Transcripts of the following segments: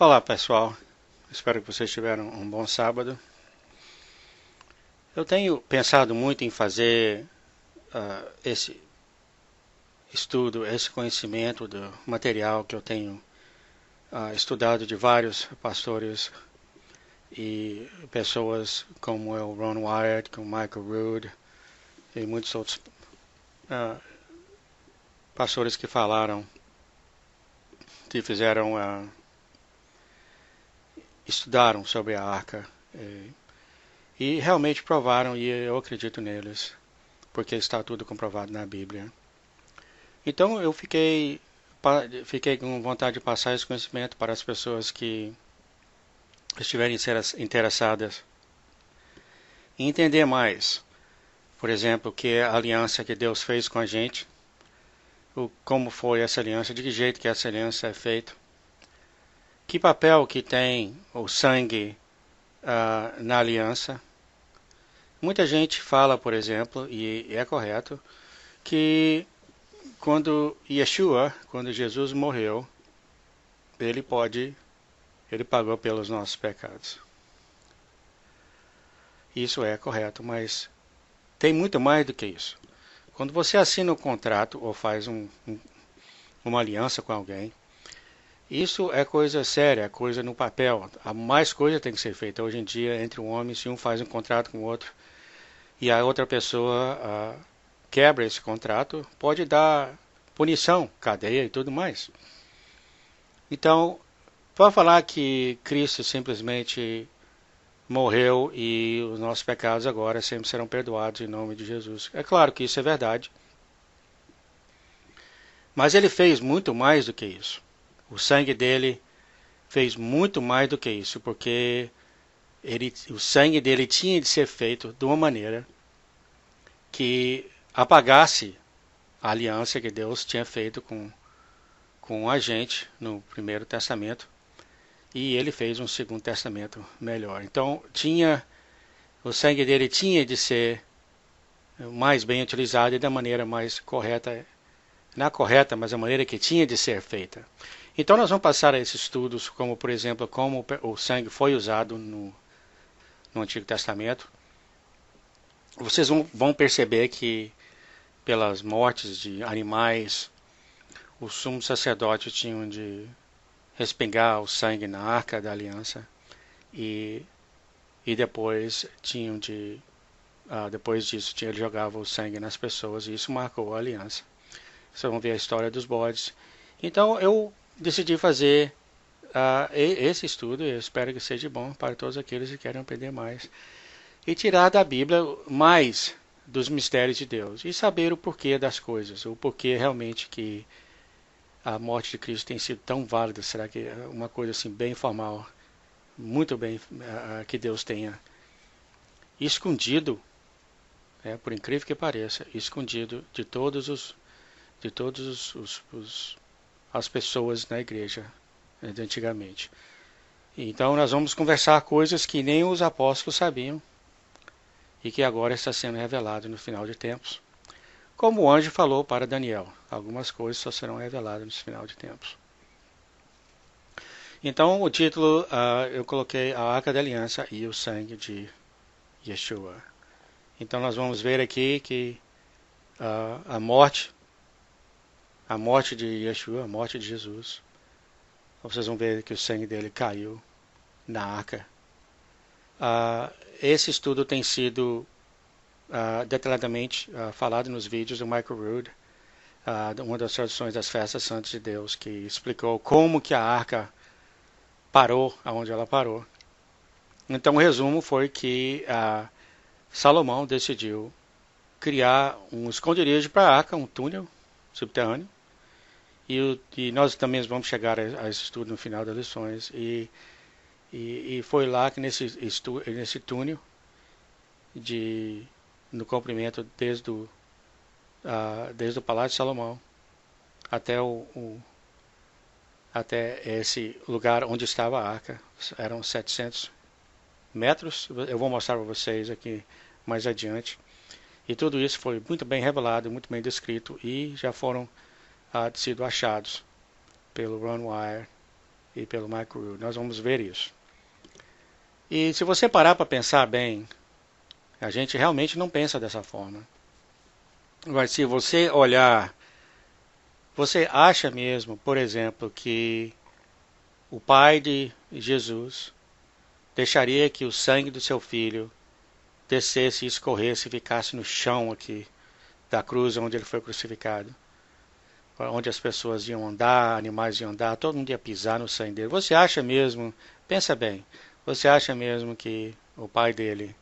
Olá pessoal, espero que vocês tiveram um bom sábado. Eu tenho pensado muito em fazer esse estudo, esse conhecimento do material que eu tenho estudado de vários pastores e pessoas como o Ron Wyatt, como Michael Rood e muitos outros uh, pastores que falaram, que fizeram, estudaram sobre a arca e realmente provaram e eu acredito neles, porque está tudo comprovado na Bíblia. Então eu fiquei com vontade de passar esse conhecimento para as pessoas que estiverem interessadas em entender mais, por exemplo, o que é a aliança que Deus fez com a gente, como foi essa aliança, de que jeito que essa aliança é feita, que papel que tem o sangue na aliança. Muita gente fala, por exemplo, e é correto, que quando Jesus morreu, ele pagou pelos nossos pecados. Isso é correto, mas tem muito mais do que isso. Quando você assina um contrato ou faz uma aliança com alguém, isso é coisa séria, é coisa no papel. A mais coisa tem que ser feita hoje em dia entre um homem, se um faz um contrato com o outro e a outra pessoa quebra esse contrato, pode dar punição, cadeia e tudo mais. Então, para falar que Cristo simplesmente morreu e os nossos pecados agora sempre serão perdoados em nome de Jesus. É claro que isso é verdade, mas ele fez muito mais do que isso. O sangue dele fez muito mais do que isso, porque o sangue dele tinha de ser feito de uma maneira que apagasse a aliança que Deus tinha feito com a gente no Primeiro Testamento, e ele fez um Segundo Testamento melhor. Então, o sangue dele tinha de ser mais bem utilizado e da maneira mais correta, não correta, mas a maneira que tinha de ser feita. Então nós vamos passar a esses estudos, como por exemplo, como o sangue foi usado no Antigo Testamento. Vocês vão perceber que pelas mortes de animais, os sumos sacerdotes tinham de respingar o sangue na Arca da Aliança e, e depois depois disso, ele jogava o sangue nas pessoas e isso marcou a aliança. Vocês vão ver a história dos bodes. Então eu decidi fazer esse estudo, e eu espero que seja bom para todos aqueles que querem aprender mais. E tirar da Bíblia mais dos mistérios de Deus. E saber o porquê das coisas, o porquê realmente que a morte de Cristo tem sido tão válida. Será que é uma coisa assim bem formal, muito bem, que Deus tenha escondido, por incrível que pareça, escondido de as pessoas na igreja de antigamente. Então nós vamos conversar coisas que nem os apóstolos sabiam e que agora está sendo revelado no final de tempos. Como o anjo falou para Daniel, algumas coisas só serão reveladas no final de tempos. Então o título eu coloquei a Arca da Aliança e o sangue de Yeshua. Então nós vamos ver aqui que a morte de Yeshua, a morte de Jesus, vocês vão ver que o sangue dele caiu na arca. Esse estudo tem sido detalhadamente falado nos vídeos do Michael Rood, uma das traduções das Festas Santas de Deus, que explicou como que a arca parou aonde ela parou. Então o resumo foi que Salomão decidiu criar um esconderijo para a arca, um túnel subterrâneo, e nós também vamos chegar a esse estudo no final das lições, e foi lá que nesse túnel, no comprimento desde o Palácio de Salomão até até esse lugar onde estava a arca, eram 700 metros, eu vou mostrar para vocês aqui mais adiante, e tudo isso foi muito bem revelado, muito bem descrito, e já foram sido achados pelo Ron Wyatt e pelo Mike Rowe. Nós vamos ver isso. E se você parar para pensar bem, a gente realmente não pensa dessa forma. Mas se você olhar, você acha mesmo, por exemplo, que o pai de Jesus deixaria que o sangue do seu filho descesse, escorresse e ficasse no chão aqui da cruz onde ele foi crucificado? Onde as pessoas iam andar, animais iam andar, todo mundo ia pisar no sangue dele. Você acha mesmo, pensa bem, você acha mesmo que o pai dele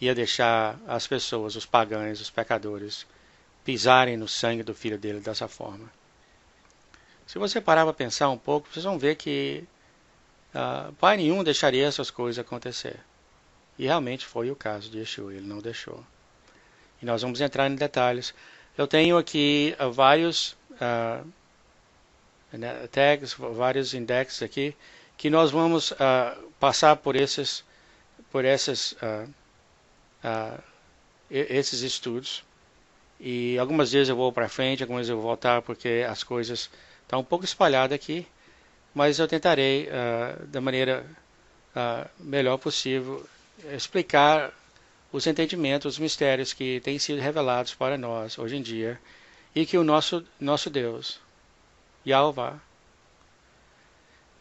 ia deixar as pessoas, os pagãos, os pecadores, pisarem no sangue do filho dele dessa forma? Se você parar para pensar um pouco, vocês vão ver que pai nenhum deixaria essas coisas acontecer. E realmente foi o caso de Yeshua, ele não deixou. E nós vamos entrar em detalhes. Eu tenho aqui vários tags, vários indexes aqui, que nós vamos passar por esses estudos. E algumas vezes eu vou para frente, algumas vezes eu vou voltar, porque as coisas estão um pouco espalhadas aqui, mas eu tentarei, da maneira melhor possível, explicar os entendimentos, os mistérios que têm sido revelados para nós hoje em dia, e que o nosso Deus, Yahweh,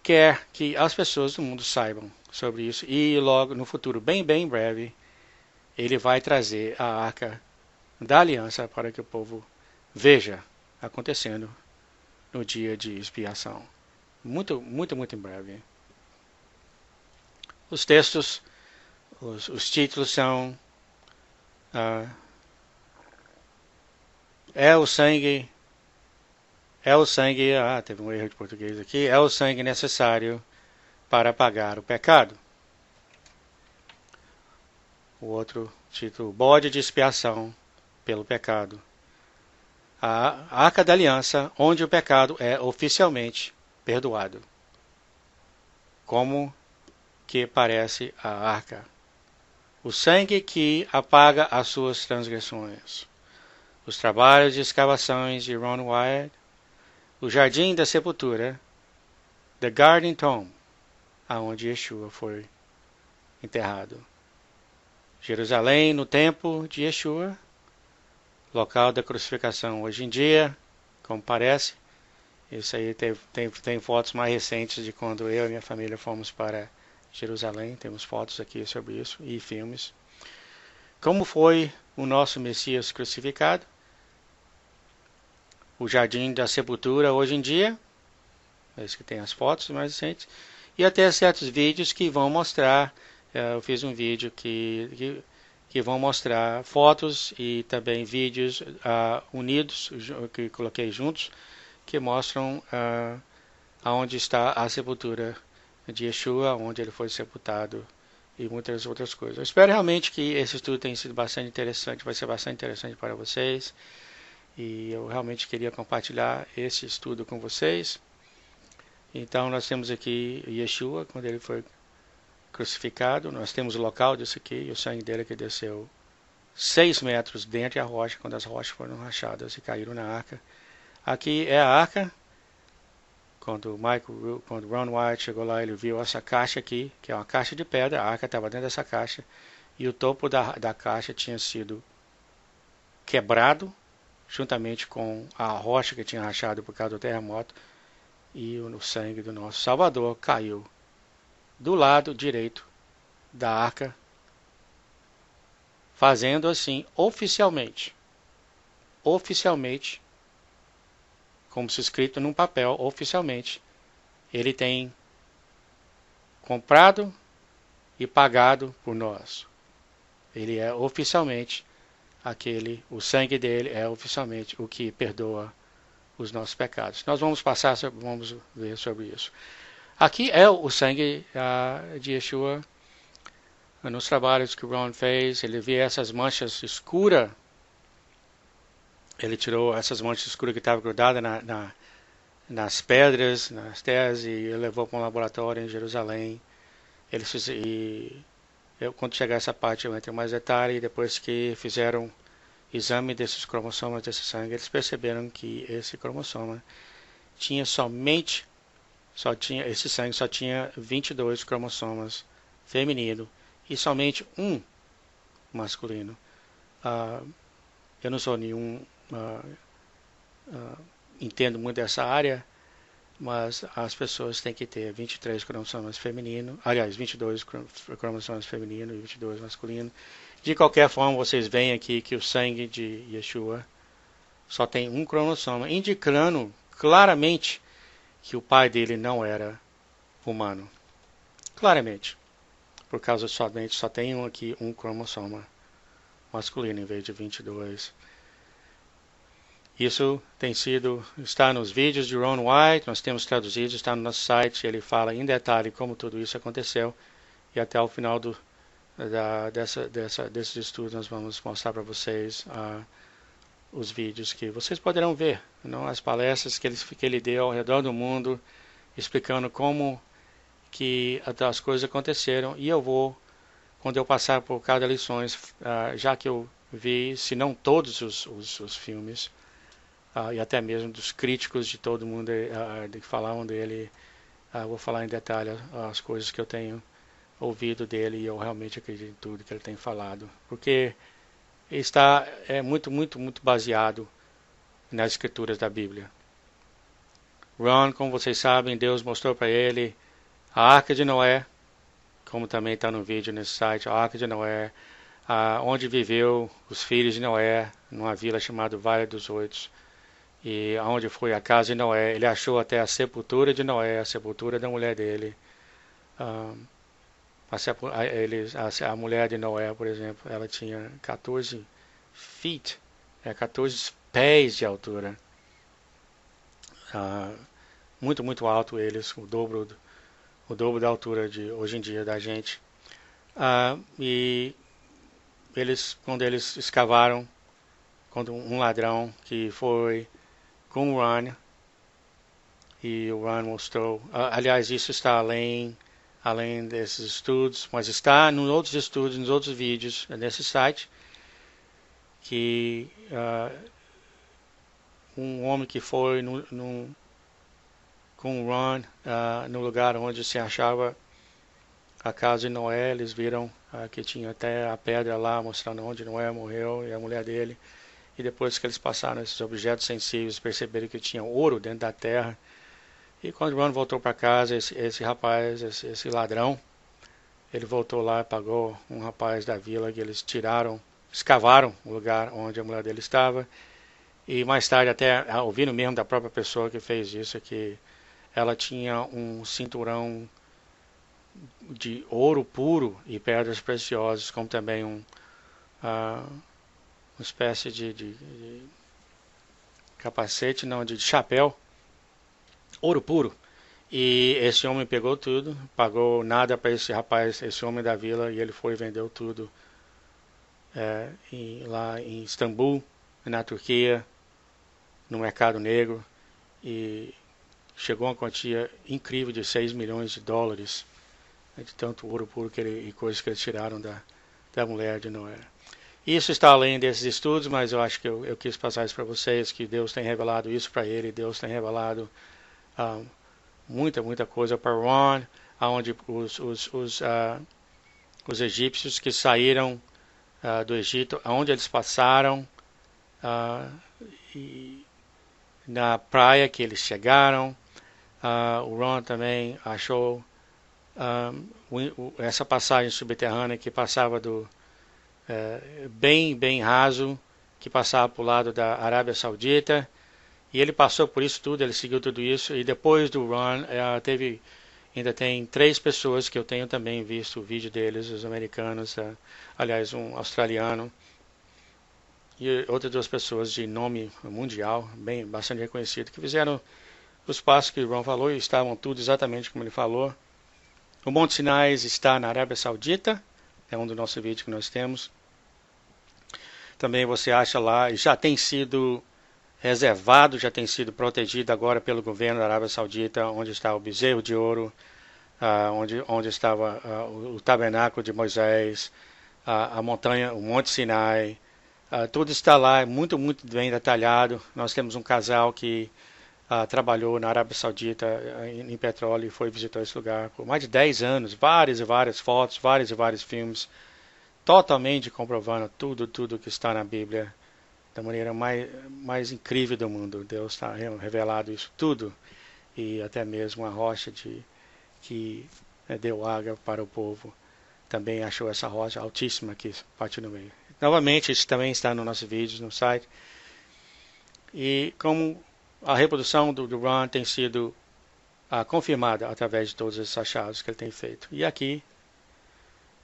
quer que as pessoas do mundo saibam sobre isso, e logo no futuro, bem breve, ele vai trazer a Arca da Aliança para que o povo veja acontecendo no dia de expiação. Muito em breve. Os textos, os títulos são é o sangue, teve um erro de português aqui, é o sangue necessário para pagar o pecado. O outro título, bode de expiação pelo pecado. A Arca da Aliança, onde o pecado é oficialmente perdoado. Como que parece a arca? O sangue que apaga as suas transgressões. Os trabalhos de escavações de Ron Wyatt. O Jardim da Sepultura. The Garden Tomb, aonde Yeshua foi enterrado. Jerusalém no templo de Yeshua, local da crucificação hoje em dia, como parece. Isso aí tem fotos mais recentes de quando eu e minha família fomos para Jerusalém. Temos fotos aqui sobre isso e filmes. Como foi o nosso Messias crucificado? O Jardim da Sepultura hoje em dia. Esse que tem as fotos mais recentes. E até certos vídeos que vão mostrar. Eu fiz um vídeo que vão mostrar fotos e também vídeos unidos, que coloquei juntos, que mostram aonde está a sepultura de Yeshua, onde ele foi sepultado e muitas outras coisas. Eu espero realmente que esse estudo tenha sido bastante interessante, vai ser bastante interessante para vocês. E eu realmente queria compartilhar esse estudo com vocês. Então nós temos aqui Yeshua, quando ele foi crucificado. Nós temos o local disso aqui, e o sangue dele que desceu 6 metros dentro da rocha, quando as rochas foram rachadas e caíram na arca. Aqui é a arca. Quando Ron Wyatt chegou lá, ele viu essa caixa aqui, que é uma caixa de pedra. A arca estava dentro dessa caixa, e o topo da caixa tinha sido quebrado, juntamente com a rocha que tinha rachado por causa do terremoto, e o sangue do nosso Salvador caiu do lado direito da arca, fazendo assim oficialmente, como se escrito num papel, oficialmente, ele tem comprado e pagado por nós. Ele é oficialmente o sangue dele é oficialmente o que perdoa os nossos pecados. Nós vamos ver sobre isso. Aqui é o sangue de Yeshua. Nos trabalhos que o Ron fez, ele vê essas manchas escuras. Ele tirou essas manchas escuras que estavam grudadas nas pedras, nas terras, e levou para um laboratório em Jerusalém. Quando chegar essa parte eu entro em mais detalhe. E depois que fizeram exame desses cromossomas desse sangue, eles perceberam que esse cromossoma tinha somente esse sangue só tinha 22 cromossomas feminino e somente um masculino. Eu não sou nenhum entendo muito dessa área, mas as pessoas têm que ter 23 cromossomas feminino, aliás, 22 cromossomas feminino e 22 masculino. De qualquer forma, vocês veem aqui que o sangue de Yeshua só tem um cromossoma, indicando claramente que o pai dele não era humano. Claramente. Por causa somente só tem aqui um cromossoma masculino em vez de 22. Isso está nos vídeos de Ron White, nós temos traduzido, está no nosso site, ele fala em detalhe como tudo isso aconteceu, e até o final desses estudos nós vamos mostrar para vocês os vídeos que vocês poderão ver, não? As palestras que ele deu ao redor do mundo, explicando como que as coisas aconteceram, e eu vou, quando eu passar por cada lições, já que eu vi, se não todos os filmes, e até mesmo dos críticos de todo mundo que falavam dele, vou falar em detalhe as coisas que eu tenho ouvido dele e eu realmente acredito em tudo que ele tem falado, porque é muito, muito, muito baseado nas escrituras da Bíblia. Ron, como vocês sabem, Deus mostrou para ele a Arca de Noé, como também está no vídeo nesse site, a Arca de Noé, onde viveu os filhos de Noé, numa vila chamada Vale dos Oito, e onde foi a casa de Noé. Ele achou até a sepultura de Noé, a sepultura da mulher dele. A mulher de Noé, por exemplo, ela tinha 14 feet, 14 pés de altura. Muito, muito alto eles, o dobro da altura de hoje em dia da gente. E quando eles escavaram, quando um ladrão que foi com o Ron, e o Ron mostrou, aliás, isso está além desses estudos, mas está nos outros estudos, nos outros vídeos nesse site, que um homem que foi com o Ron no lugar onde se achava a casa de Noé, eles viram que tinha até a pedra lá mostrando onde Noé morreu e a mulher dele. E depois que eles passaram esses objetos sensíveis, perceberam que tinha ouro dentro da terra. E quando Ron voltou para casa, esse rapaz, esse ladrão, ele voltou lá e pagou um rapaz da vila que eles escavaram o lugar onde a mulher dele estava. E mais tarde, até ouvindo mesmo da própria pessoa que fez isso, que ela tinha um cinturão de ouro puro e pedras preciosas, como também uma espécie de capacete, não, de chapéu, ouro puro. E esse homem pegou tudo, pagou nada para esse rapaz, esse homem da vila, e ele foi e vendeu tudo lá em Istambul, na Turquia, no mercado negro, e chegou a uma quantia incrível de 6 milhões de dólares, de tanto ouro puro e coisas que eles tiraram da mulher de Noé. Isso está além desses estudos, mas eu acho que eu quis passar isso para vocês, que Deus tem revelado isso para ele, Deus tem revelado muita, muita coisa para Ron, onde os egípcios que saíram do Egito, aonde eles passaram, e na praia que eles chegaram. O Ron também achou essa passagem subterrânea que passava bem raso, que passava para o lado da Arábia Saudita, e ele passou por isso tudo, ele seguiu tudo isso, e depois do Ron ainda tem 3 pessoas que eu tenho também visto o vídeo deles, os americanos, aliás, um australiano, e outras 2 pessoas de nome mundial, bastante reconhecido, que fizeram os passos que o Ron falou, e estavam tudo exatamente como ele falou. O Monte Sinai está na Arábia Saudita, é um do nosso vídeo que nós temos. Também você acha lá, já tem sido reservado, já tem sido protegido agora pelo governo da Arábia Saudita, onde está o bezerro de ouro, onde estava o tabernáculo de Moisés, a montanha, o Monte Sinai, tudo está lá, muito, muito bem detalhado. Nós temos um casal que trabalhou na Arábia Saudita em petróleo e foi visitar esse lugar por mais de 10 anos, várias e várias fotos, vários e vários filmes, totalmente comprovando tudo que está na Bíblia da maneira mais incrível do mundo. Deus está revelado isso tudo, e até mesmo a rocha que deu água para o povo também achou essa rocha altíssima que partiu no meio. Novamente, isso também está no nosso vídeo no site. E como a reprodução do Ron tem sido confirmada através de todos esses achados que ele tem feito. E aqui,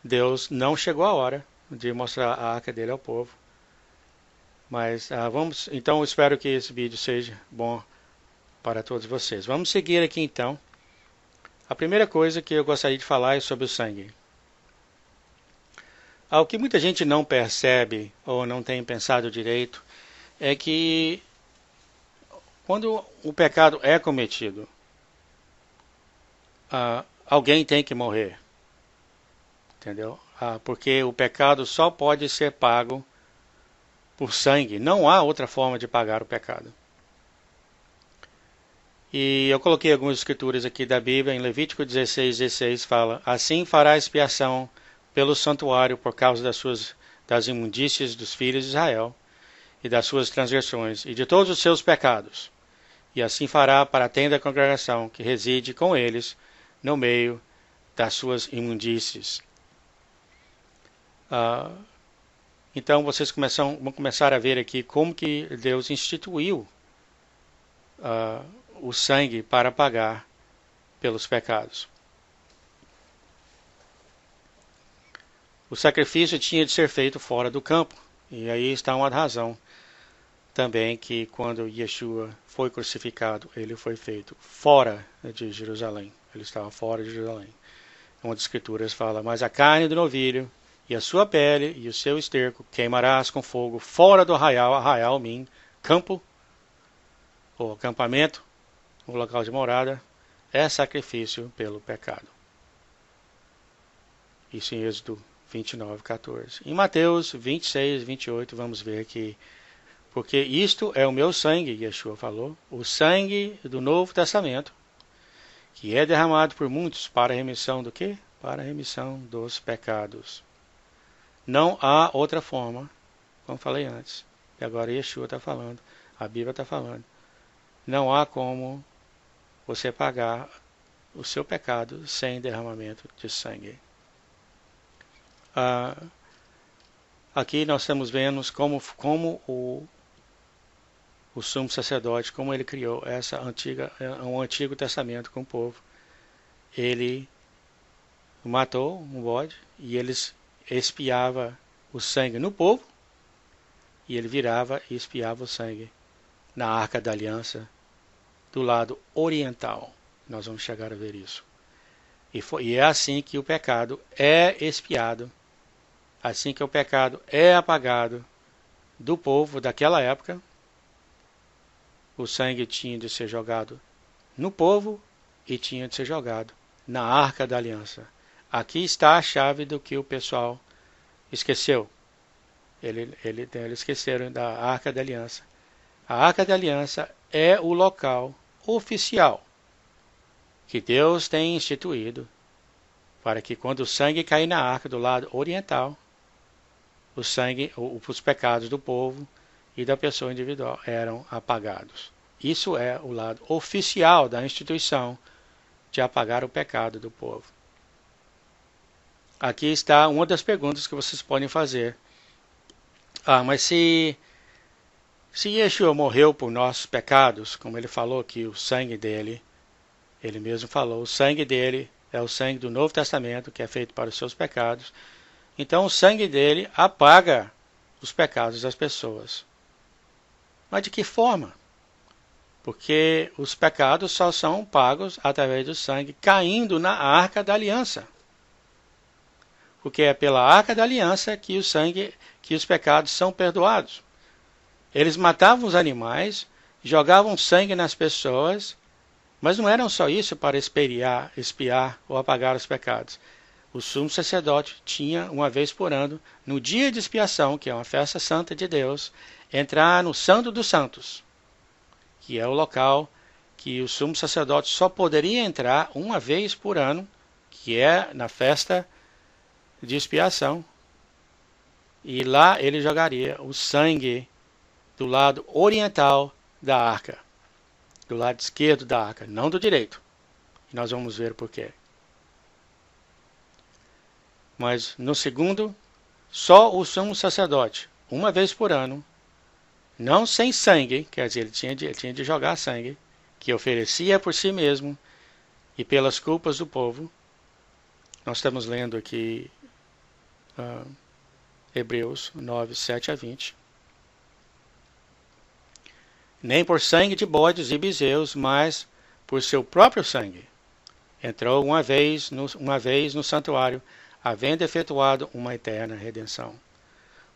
Deus não chegou a hora de mostrar a arca dele ao povo. Mas então eu espero que esse vídeo seja bom para todos vocês. Vamos seguir aqui então. A primeira coisa que eu gostaria de falar é sobre o sangue. O que muita gente não percebe ou não tem pensado direito é que quando o pecado é cometido, alguém tem que morrer. Entendeu? Porque o pecado só pode ser pago por sangue. Não há outra forma de pagar o pecado. E eu coloquei algumas escrituras aqui da Bíblia. Em Levítico 16:16 fala: assim fará expiação pelo santuário por causa das imundícias dos filhos de Israel e das suas transgressões e de todos os seus pecados. E assim fará para a tenda da congregação que reside com eles no meio das suas imundícies. Então vocês vão começar a ver aqui como que Deus instituiu o sangue para pagar pelos pecados. O sacrifício tinha de ser feito fora do campo. E aí está uma razão também que quando Yeshua foi crucificado, ele foi feito fora de Jerusalém. Ele estava fora de Jerusalém. Uma das escrituras fala: mas a carne do novilho e a sua pele e o seu esterco queimarás com fogo fora do arraial min, campo, ou acampamento, o local de morada, é sacrifício pelo pecado. Isso em Êxodo 29:14. Em Mateus 26:28, vamos ver aqui: porque isto é o meu sangue, Yeshua falou, o sangue do Novo Testamento, que é derramado por muitos para a remissão do quê? Para a remissão dos pecados. Não há outra forma, como falei antes, e agora Yeshua está falando, a Bíblia está falando, não há como você pagar o seu pecado sem derramamento de sangue. Aqui nós estamos vendo como o sumo sacerdote, como ele criou um antigo testamento com o povo. Ele matou um bode e eles expiava o sangue no povo, e ele virava e expiava o sangue na Arca da Aliança do lado oriental. Nós vamos chegar a ver isso. E é assim que o pecado é expiado, assim que o pecado é apagado do povo daquela época. O sangue tinha de ser jogado no povo e tinha de ser jogado na Arca da Aliança. Aqui está a chave do que o pessoal esqueceu. Eles esqueceram da Arca da Aliança. A Arca da Aliança é o local oficial que Deus tem instituído para que quando o sangue cair na arca do lado oriental, os pecados do povo e da pessoa individual eram apagados. Isso é o lado oficial da instituição de apagar o pecado do povo. Aqui está uma das perguntas que vocês podem fazer. Mas se Yeshua morreu por nossos pecados, como ele falou que o sangue dele, ele mesmo falou, o sangue dele é o sangue do Novo Testamento, que é feito para os seus pecados. Então o sangue dele apaga os pecados das pessoas. Mas de que forma? Porque os pecados só são pagos através do sangue caindo na Arca da Aliança. Porque é pela Arca da Aliança que os pecados são perdoados. Eles matavam os animais, jogavam sangue nas pessoas, mas não eram só isso para expiar ou apagar os pecados. O sumo sacerdote tinha, uma vez por ano, no dia de expiação, que é uma festa santa de Deus, entrar no Santo dos Santos, que é o local que o sumo sacerdote só poderia entrar uma vez por ano, que é na festa de expiação. E lá ele jogaria o sangue do lado oriental da arca, do lado esquerdo da arca, não do direito. E nós vamos ver por quê. Mas no segundo, só o sumo sacerdote, uma vez por ano, não sem sangue, quer dizer, ele tinha de jogar sangue, que oferecia por si mesmo e pelas culpas do povo. Nós estamos lendo aqui Hebreus 9, 7 a 20. Nem por sangue de bodes e bezerros, mas por seu próprio sangue. Entrou uma vez no santuário, havendo efetuado uma eterna redenção.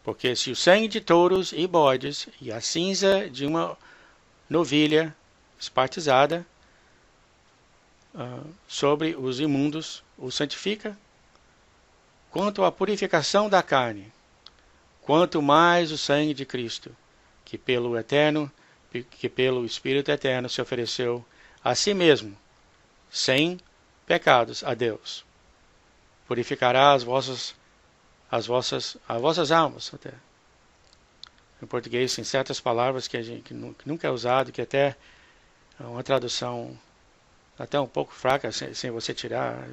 Porque se o sangue de touros e bodes e a cinza de uma novilha espartizada sobre os imundos o santifica, quanto à purificação da carne, quanto mais o sangue de Cristo, que pelo Espírito Eterno se ofereceu a si mesmo, sem pecados, a Deus, purificará as vossas almas. Até. Em português tem certas palavras que nunca é usado, que até é uma tradução até um pouco fraca, sem você tirar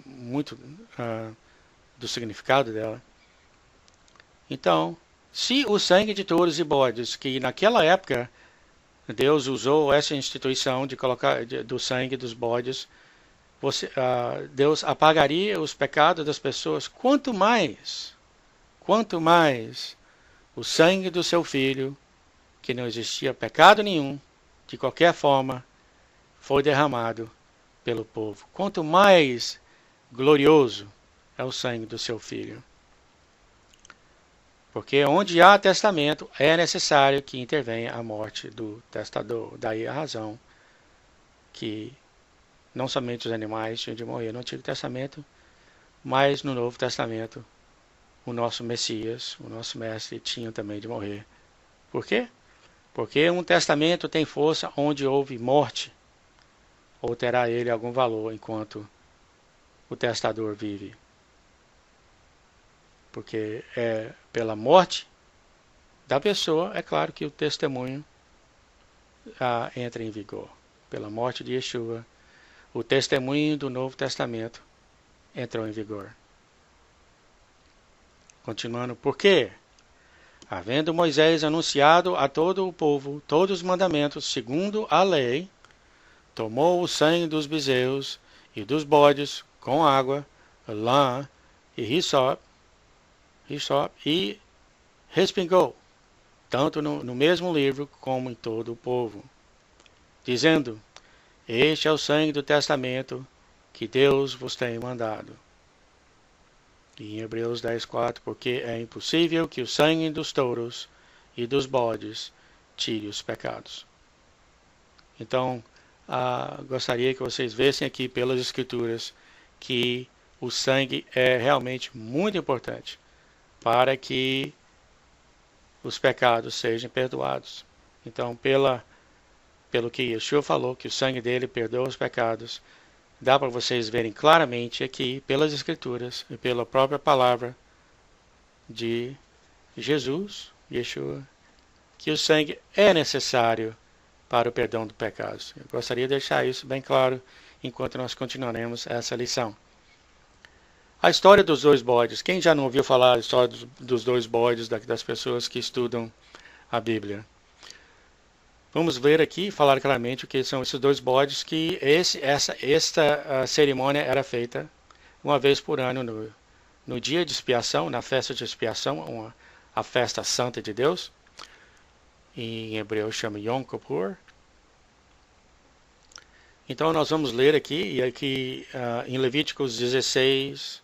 muito do significado dela. Então, se o sangue de touros e bodes, que naquela época Deus usou essa instituição de colocar do sangue dos bodes, Deus apagaria os pecados das pessoas, quanto mais o sangue do seu Filho, que não existia pecado nenhum, de qualquer forma, foi derramado pelo povo. Quanto mais glorioso é o sangue do seu Filho. Porque onde há testamento, é necessário que intervenha a morte do testador. Daí a razão que não somente os animais tinham de morrer no Antigo Testamento, mas no Novo Testamento, o nosso Messias, o nosso Mestre, tinha também de morrer. Por quê? Porque um testamento tem força onde houve morte, ou terá ele algum valor enquanto o testador vive. Porque é pela morte da pessoa, é claro que o testemunho entra em vigor. Pela morte de Yeshua, o testemunho do Novo Testamento entrou em vigor. Continuando, por quê? Havendo Moisés anunciado a todo o povo todos os mandamentos segundo a lei, tomou o sangue dos bezerros e dos bodes com água, lã e hisope, e respingou, tanto no mesmo livro como em todo o povo, dizendo: Este é o sangue do testamento que Deus vos tem mandado. E em Hebreus 10:4, porque é impossível que o sangue dos touros e dos bodes tire os pecados. Então, gostaria que vocês vissem aqui pelas Escrituras que o sangue é realmente muito importante para que os pecados sejam perdoados. Então, pelo que Yeshua falou, que o sangue dele perdoa os pecados, dá para vocês verem claramente aqui, pelas Escrituras e pela própria palavra de Jesus, Yeshua, que o sangue é necessário para o perdão dos pecados. Eu gostaria de deixar isso bem claro enquanto nós continuaremos essa lição. A história dos dois bodes. Quem já não ouviu falar da história dos dois bodes das pessoas que estudam a Bíblia? Vamos ver aqui, falar claramente o que são esses dois bodes, que esta cerimônia era feita uma vez por ano no dia de expiação, na festa de expiação, a festa santa de Deus. Em hebreu chama Yom Kippur. Então nós vamos ler aqui, em Levíticos 16,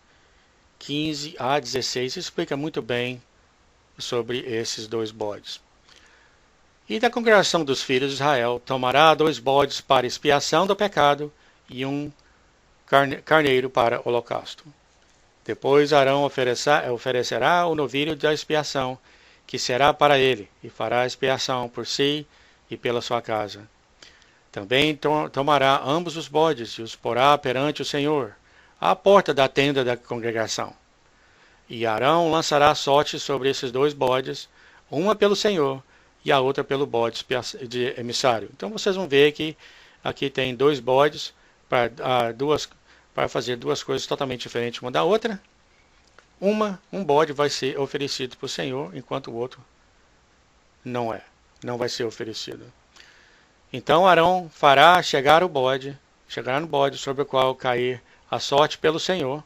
15 a 16, explica muito bem sobre esses dois bodes. E da congregação dos filhos de Israel tomará 2 bodes para expiação do pecado e um carneiro para holocausto. Depois Arão oferecerá o novilho da expiação, que será para ele, e fará expiação por si e pela sua casa. Também tomará ambos os bodes e os porá perante o Senhor, à porta da tenda da congregação. E Arão lançará sorte sobre esses dois bodes, uma pelo Senhor e a outra pelo bode de emissário. Então vocês vão ver que aqui tem dois bodes para fazer duas coisas totalmente diferentes uma da outra. Um bode vai ser oferecido para o Senhor, enquanto o outro não vai ser oferecido. Então Arão fará chegará no bode sobre o qual cair a sorte pelo Senhor.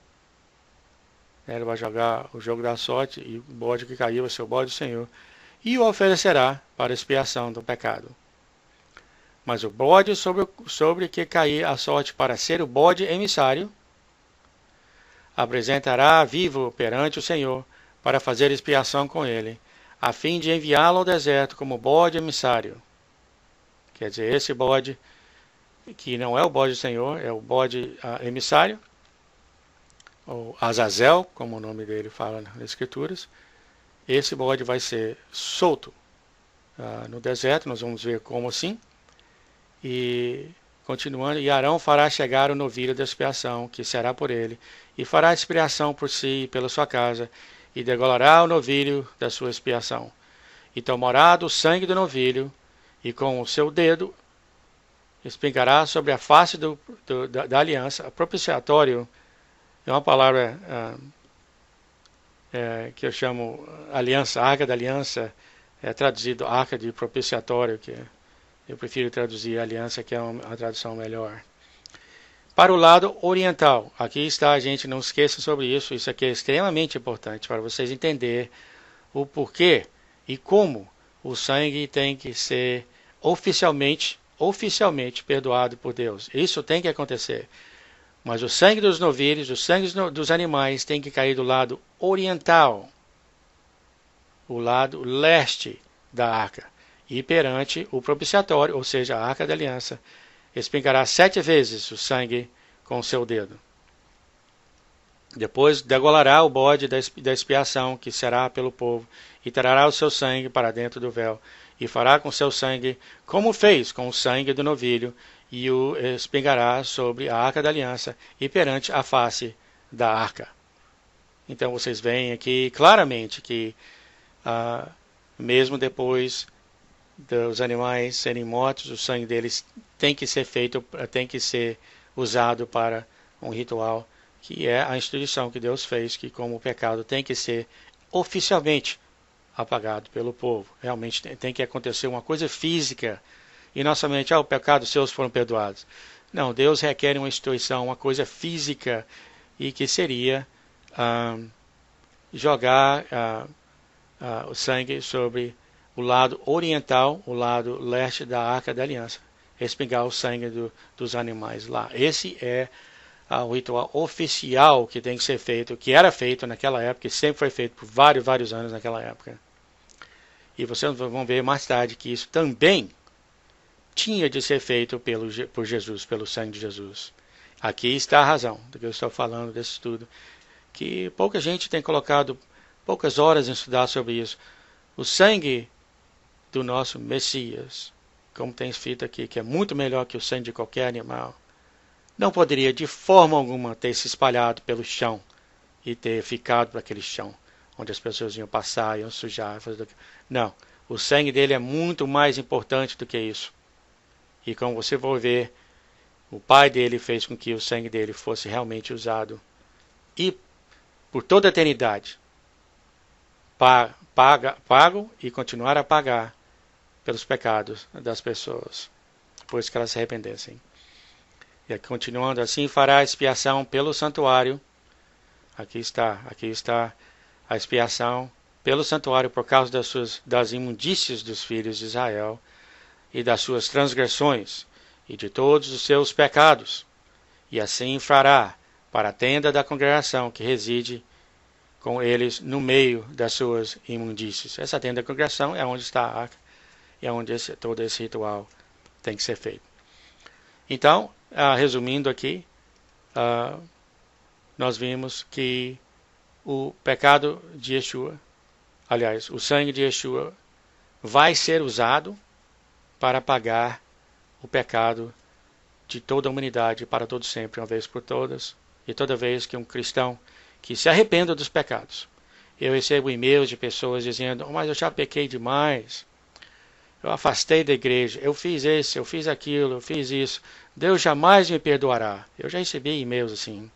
Ele vai jogar o jogo da sorte e o bode que caiu vai ser o bode do Senhor. E o oferecerá para expiação do pecado. Mas o bode sobre que cair a sorte para ser o bode emissário, apresentará vivo perante o Senhor para fazer expiação com ele, a fim de enviá-lo ao deserto como bode emissário. Quer dizer, esse bode, que não é o bode do Senhor, é o bode emissário, ou Azazel, como o nome dele fala nas Escrituras. Esse bode vai ser solto no deserto, nós vamos ver como assim. E continuando, e Arão fará chegar o novilho da expiação, que será por ele, e fará expiação por si e pela sua casa, e degolará o novilho da sua expiação. E tomará do sangue do novilho, e com o seu dedo espingará sobre a face da aliança. Propiciatório é uma palavra que eu chamo aliança, arca da aliança, é traduzido arca de propiciatório, que eu prefiro traduzir aliança, que é uma tradução melhor. Para o lado oriental, aqui está, gente, não esqueça sobre isso, isso aqui é extremamente importante para vocês entenderem o porquê e como o sangue tem que ser oficialmente perdoado por Deus. Isso tem que acontecer. Mas o sangue dos novilhos, o sangue dos animais tem que cair do lado oriental, o lado leste da arca. E perante o propiciatório, ou seja, a arca da aliança, espingará 7 vezes o sangue com o seu dedo. Depois degolará o bode da expiação, que será pelo povo, e trará o seu sangue para dentro do véu, e fará com seu sangue, como fez com o sangue do novilho, e o espingará sobre a arca da aliança e perante a face da arca. Então vocês veem aqui claramente que, mesmo depois dos animais serem mortos, o sangue deles tem que ser usado para um ritual, que é a instituição que Deus fez, que como o pecado tem que ser oficialmente apagado pelo povo. Realmente tem que acontecer uma coisa física, e não somente, o pecado seus foram perdoados. Não, Deus requer uma instituição, uma coisa física, e que seria jogar o sangue sobre o lado oriental, o lado leste da Arca da Aliança, espingar o sangue dos animais lá. Esse é o ritual oficial que tem que ser feito, que era feito naquela época, que sempre foi feito por vários anos naquela época. E vocês vão ver mais tarde que isso também tinha de ser feito por Jesus, pelo sangue de Jesus. Aqui está a razão do que eu estou falando desse estudo, que pouca gente tem colocado poucas horas em estudar sobre isso. O sangue do nosso Messias, como tem escrito aqui, que é muito melhor que o sangue de qualquer animal, não poderia de forma alguma ter se espalhado pelo chão e ter ficado para aquele chão, onde as pessoas iam passar, iam sujar. Não, o sangue dele é muito mais importante do que isso. E como você vai ver, o Pai dele fez com que o sangue dele fosse realmente usado. E por toda a eternidade, pago e continuar a pagar pelos pecados das pessoas, depois que elas se arrependessem. E continuando assim, fará expiação pelo santuário. Aqui está a expiação pelo santuário por causa das imundícias dos filhos de Israel e das suas transgressões e de todos os seus pecados. E assim fará para a tenda da congregação que reside com eles no meio das suas imundícias. Essa tenda da congregação é onde está a arca e é onde todo esse ritual tem que ser feito. Então, resumindo aqui, nós vimos que o pecado de Yeshua, aliás, o sangue de Yeshua vai ser usado para pagar o pecado de toda a humanidade para todo sempre, uma vez por todas, e toda vez que um cristão que se arrependa dos pecados. Eu recebo e-mails de pessoas dizendo, mas eu já pequei demais, eu afastei da igreja, eu fiz isso, eu fiz aquilo, eu fiz isso, Deus jamais me perdoará. Eu já recebi e-mails assim,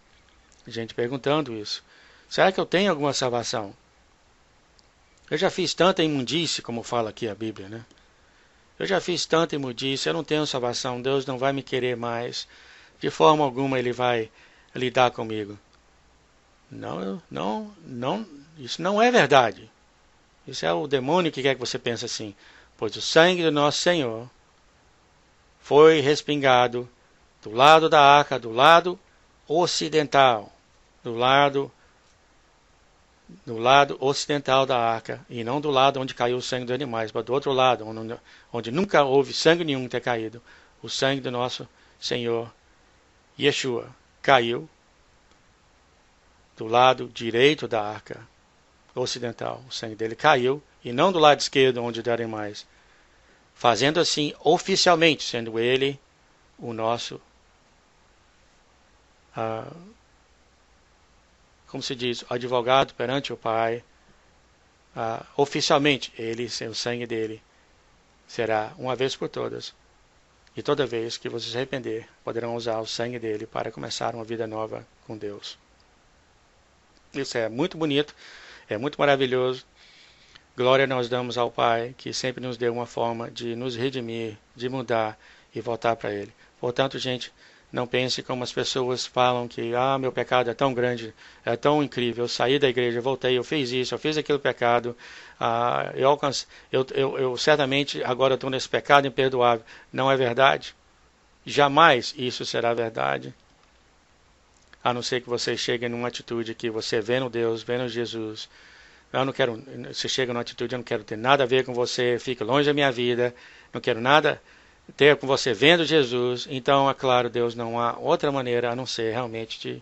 gente perguntando isso. Será que eu tenho alguma salvação? Eu já fiz tanta imundície, como fala aqui a Bíblia, né? Eu já fiz tanta imundície, eu não tenho salvação, Deus não vai me querer mais. De forma alguma Ele vai lidar comigo. Não, isso não é verdade. Isso é o demônio que quer que você pense assim. Pois o sangue do nosso Senhor foi respingado do lado da arca, do lado ocidental, do lado ocidental da arca, e não do lado onde caiu o sangue dos animais, mas do outro lado, onde nunca houve sangue nenhum ter caído. O sangue do nosso Senhor Yeshua caiu do lado direito da arca ocidental. O sangue dele caiu, e não do lado esquerdo, onde os animais. Fazendo assim, oficialmente, sendo ele o nosso, como se diz, advogado perante o Pai. Oficialmente, ele, o sangue dele, será uma vez por todas. E toda vez que vocês se arrepender, poderão usar o sangue dele para começar uma vida nova com Deus. Isso é muito bonito, é muito maravilhoso. Glória nós damos ao Pai, que sempre nos deu uma forma de nos redimir, de mudar e voltar para Ele. Portanto, gente, não pense como as pessoas falam que, meu pecado é tão grande, é tão incrível, eu saí da igreja, eu voltei, eu fiz isso, eu fiz aquele pecado, eu certamente agora estou nesse pecado imperdoável. Não é verdade. Jamais isso será verdade. A não ser que você chegue numa atitude que você vendo Deus, vendo Jesus, eu não quero, você chega numa atitude, eu não quero ter nada a ver com você, fique longe da minha vida, não quero nada ter com você vendo Jesus. Então, é claro, Deus, não há outra maneira a não ser realmente de,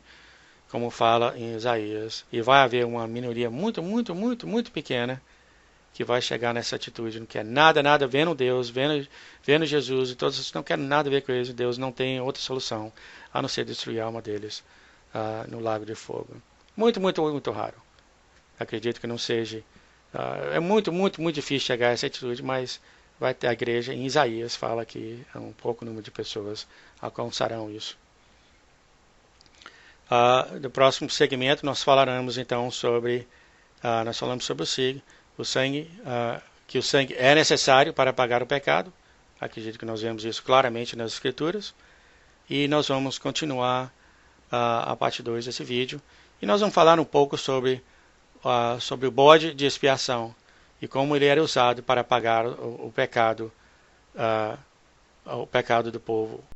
como fala em Isaías, e vai haver uma minoria muito, muito, muito, muito pequena que vai chegar nessa atitude, não quer nada vendo Deus, vendo Jesus, e todos não querem nada a ver com eles. Deus não tem outra solução a não ser destruir a alma deles no lago de fogo. Muito, muito, muito raro. Acredito que não seja. É muito, muito, muito difícil chegar a essa atitude, mas vai ter a igreja, em Isaías, fala que é um pouco número de pessoas alcançarão isso. No próximo segmento, nós falaremos então sobre, nós falamos sobre o sangue, que o sangue é necessário para pagar o pecado. Acredito que nós vemos isso claramente nas Escrituras. E nós vamos continuar a parte 2 desse vídeo. E nós vamos falar um pouco sobre o bode de expiação e como ele era usado para pagar o pecado do povo.